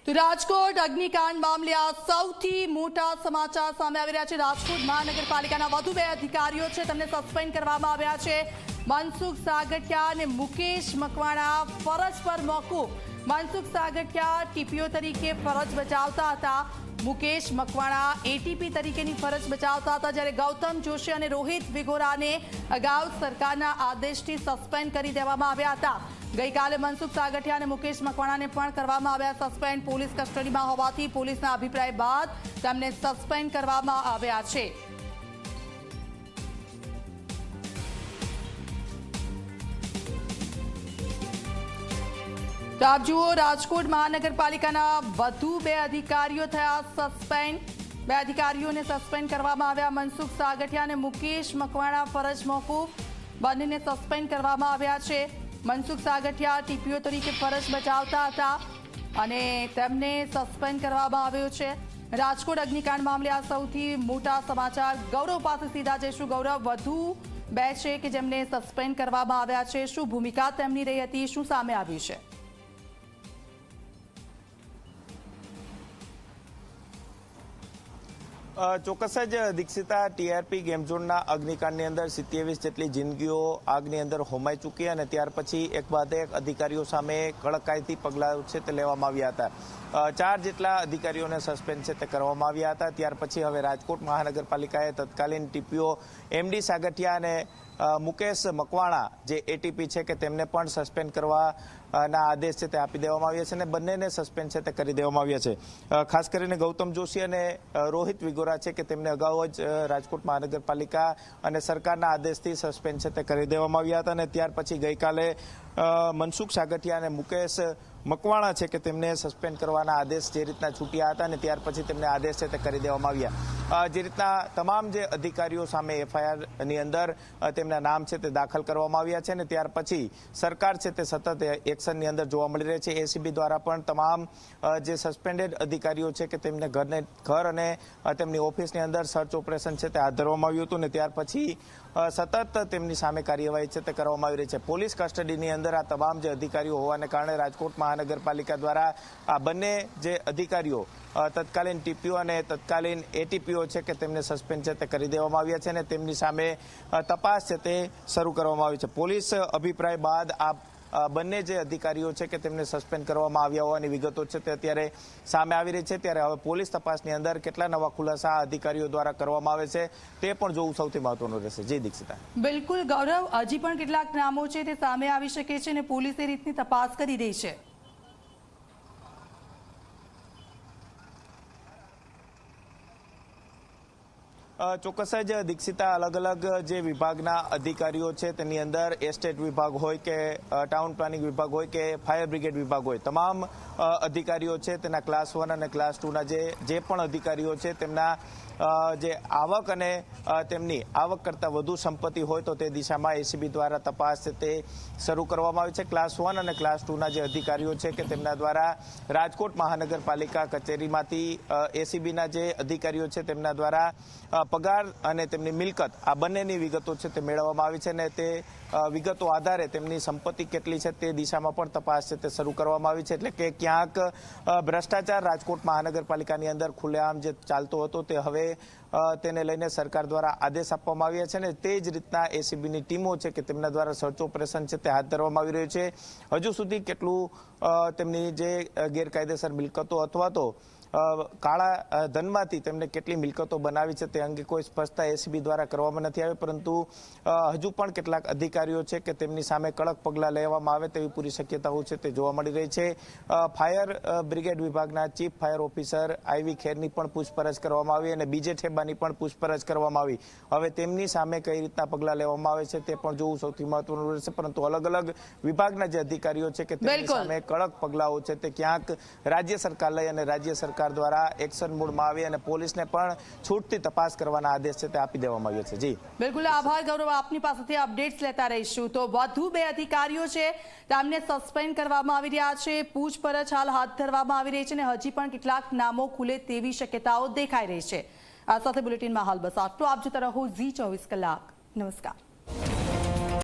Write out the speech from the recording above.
તો રાજકોટ અગ્નિકાંડ મામલે આ સૌથી મોટા સમાચાર સામે આવી રહ્યા છે। રાજકોટ મહાનગરપાલિકાના વધુ 2 અધિકારીઓ છે તેમને સસ્પેન્ડ કરવામાં આવ્યા છે। મનસુખ સાગઠિયા અને મુકેશ મકવાણા ફરજ પર મોકૂફ। મનસુખ સાગઠિયા ટીપીઓ તરીકે ફરજ બજાવતા હતા, મુકેશ મકવાણા એટીપી તરીકેની ફરજ બજાવતા હતા, જ્યારે ગૌતમ જોશી અને રોહિત વિગોરાને અગાઉ સરકારના આદેશથી સસ્પેન્ડ કરી દેવામાં આવ્યા હતા। ગઈકાલે મનસુખ સાગઠિયા અને મુકેશ મકવાણાને પણ કરવામાં આવ્યા સસ્પેન્ડ। પોલીસ કસ્ટડીમાં હોવાથી પોલીસના અભિપ્રાય બાદ તેમને સસ્પેન્ડ કરવામાં આવ્યા છે। તો આપ જુઓ, રાજકોટ મહાનગરપાલિકાના વધુ 2 અધિકારીઓ થયા સસ્પેન્ડ। 2 અધિકારીઓને સસ્પેન્ડ કરવામાં આવ્યા। મનસુખ સાગઠિયા અને મુકેશ મકવાણા ફરજ મોકૂફ, બંનેને સસ્પેન્ડ કરવામાં આવ્યા છે। મનસુખ સાગઠિયા ટીપીઓ તરીકે ફરજ બજાવતા હતા અને તેમને સસ્પેન્ડ કરવામાં આવ્યો છે। રાજકોટ અગ્નિકાંડ મામલે આ સૌથી મોટા સમાચાર। ગૌરવ પાસે સીધા જઈશું। ગૌરવ, વધુ 2 છે કે જેમને સસ્પેન્ડ કરવામાં આવ્યા છે, શું ભૂમિકા તેમની રહી હતી, શું સામે આવ્યું છે? ચોક્કસ જ દીક્ષિતા, ટીઆરપી ગેમ ઝોનના અગ્નિકાંડની અંદર 27 જેટલી જિંદગીઓ આગની અંદર હોમાઈ ચૂકી અને ત્યાર પછી એક બાદ એક અધિકારીઓ સામે કડક કાયદી પગલાં છે તે લેવામાં આવ્યા હતા। 4 જેટલા અધિકારીઓને સસ્પેન્ડ છે તે કરવામાં આવ્યા હતા। ત્યાર પછી હવે રાજકોટ મહાનગરપાલિકાએ તત્કાલીન ટીપીઓ એમડી સાગઠિયા અને મુકેશ મકવાણા જે એટીપી છે કે તેમને પણ સસ્પેન્ડ કરવાના આદેશ છે તે આપી દેવામાં આવ્યા છે અને બંનેને સસ્પેન્ડ છે તે કરી દેવામાં આવ્યા છે। ખાસ કરીને ગૌતમ જોશી અને રોહિત વિગોરા છે કે તેમને અગાઉ જ રાજકોટ મહાનગરપાલિકા અને સરકારના આદેશથી સસ્પેન્ડ છે તે કરી દેવામાં આવ્યા હતા અને ત્યાર પછી ગઈકાલે મનસુખ સાગઠિયા અને મુકેશ મકવાણા છે કે તેમને સસ્પેન્ડ કરવાના આદેશ જે રીતના છૂટ્યા હતા અને ત્યાર પછી તેમને આદેશ છે તે કરી દેવામાં આવ્યા। જે રીતના તમામ જે અધિકારીઓ સામે એફઆઈઆરની અંદર તેમના નામ છે તે દાખલ કરવામાં આવ્યા છે અને ત્યાર પછી સરકાર છે તે સતત એક્શનની અંદર જોવા મળી રહી છે। એસીબી દ્વારા પણ તમામ જે સસ્પેન્ડેડ અધિકારીઓ છે કે તેમને ઘર અને તેમની ઓફિસની અંદર સર્ચ ઓપરેશન છે તે હાથ ધરવામાં આવ્યું હતું અને ત્યાર પછી સતત તેમની સામે કાર્યવાહી છે તે કરવામાં આવી રહી છે। પોલીસ કસ્ટડીની અંદર આ તમામ જે અધિકારીઓ હોવાને કારણે રાજકોટ મહાનગરપાલિકા દ્વારા આ બંને જે અધિકારીઓ તત્કાલીન ટીપીઓ અને તત્કાલીન એટીપીઓ છે કે તેમને સસ્પેન્ડ છે તે કરી દેવામાં આવ્યા છે અને તેમની સામે તપાસ છે તે શરૂ કરવામાં આવી છે। પોલીસ અભિપ્રાય બાદ આ બંને જે અધિકારીઓ છે કે તેમને સસ્પેન્ડ કરવામાં આવ્યા હોવાની વિગતો છે તે અત્યારે સામે આવી રહી છે। ત્યારે હવે પોલીસ તપાસની અંદર કેટલા નવા ખુલાસા અધિકારીઓ દ્વારા કરવામાં આવે છે તે પણ જોવું સૌથી મહત્વનું રહેશે। જી દીક્ષિતા। બિલકુલ ગૌરવ, હજી પણ કેટલાક નામો છે તે સામે આવી શકે છે અને પોલીસ એ રીતની તપાસ કરી રહી છે। ચોક્કસ જ દીક્ષિતા, અલગ અલગ જે વિભાગના અધિકારીઓ છે તેની અંદર એસ્ટેટ વિભાગ હોય કે ટાઉન પ્લાનિંગ વિભાગ હોય કે ફાયર બ્રિગેડ વિભાગ હોય, તમામ અધિકારીઓ છે તેના ક્લાસ 1 અને ક્લાસ 2ના જે પણ અધિકારીઓ છે તેમના જે આવક અને તેમની આવક કરતાં વધુ સંપત્તિ હોય તો તે દિશામાં એસીબી દ્વારા તપાસ છે તે શરૂ કરવામાં આવી છે। ક્લાસ 1 અને ક્લાસ 2ના જે અધિકારીઓ છે કે તેમના દ્વારા રાજકોટ મહાનગરપાલિકા કચેરીમાંથી એસીબીના જે અધિકારીઓ છે તેમના દ્વારા પગાર અને તેમની મિલકત આ બંનેની વિગતો છે તે મેળવવામાં આવી છે અને તે વિગતો આધારે તેમની સંપત્તિ કેટલી છે તે દિશામાં પણ તપાસ છે તે શરૂ કરવામાં આવી છે। એટલે કે ક્યાંક ભ્રષ્ટાચાર રાજકોટ મહાનગરપાલિકાની અંદર ખુલ્લેઆમ જે ચાલતો હતો તે હવે તેને લઈને સરકાર દ્વારા આદેશ આપવામાં આવ્યા છે અને તે જ રીતના એસીબીની ટીમો છે કે તેમના દ્વારા સર્ચ ઓપરેશન છે તે હાથ ધરવામાં આવી રહ્યું છે। હજુ સુધી કેટલું તેમની જે ગેરકાયદેસર મિલકતો અથવા તો કાળા ધનમાંથી તેમને કેટલી મિલકતો બનાવી છે તે અંગે કોઈ સ્પષ્ટતા એસીબી દ્વારા કરવામાં નથી આવી, પરંતુ હજુ પણ કેટલાક અધિકારીઓ છે કે તેમની સામે કડક પગલાં લેવામાં આવે તેવી પૂરી શક્યતાઓ છે તે જોવા મળી રહી છે। ફાયર બ્રિગેડ વિભાગના ચીફ ફાયર ઓફિસર આઈવી ખેરની પણ પૂછપરછ કરવામાં આવી અને બીજે ઠેબાની પણ પૂછપરછ કરવામાં આવી। હવે તેમની સામે કઈ રીતના પગલાં લેવામાં આવે છે તે પણ જોવું સૌથી મહત્વનું રહેશે, પરંતુ અલગ અલગ વિભાગના જે અધિકારીઓ છે કે તેમની સામે કડક પગલાઓ છે તે ક્યાંક રાજ્ય સરકાર લઈ અને રાજ્ય સરકાર દ્વારા એક્શન મોડમાં આવી અને પોલીસને પણ છૂટથી તપાસ કરવાના આદેશ છે તે આપી દેવામાં આવ્યા છે। જી બિલકુલ, આભાર ગૌરવ, આપની પાસેથી અપડેટ્સ લેતા રહીશું। તો વધુ 2 અધિકારીઓ છે તેમને સસ્પેન્ડ કરવામાં આવી રહ્યા છે, પૂછપરછ હાલ હાથ ધરવામાં આવી રહી છે અને હજી પણ કેટલાક નામો ખુલે તેવી શક્યતાઓ દેખાઈ રહી છે। આ સાથે બુલેટિનમાં હાલ બસ આટલું। આપ જોતા રહો ઝી 24 કલાક। નમસ્કાર।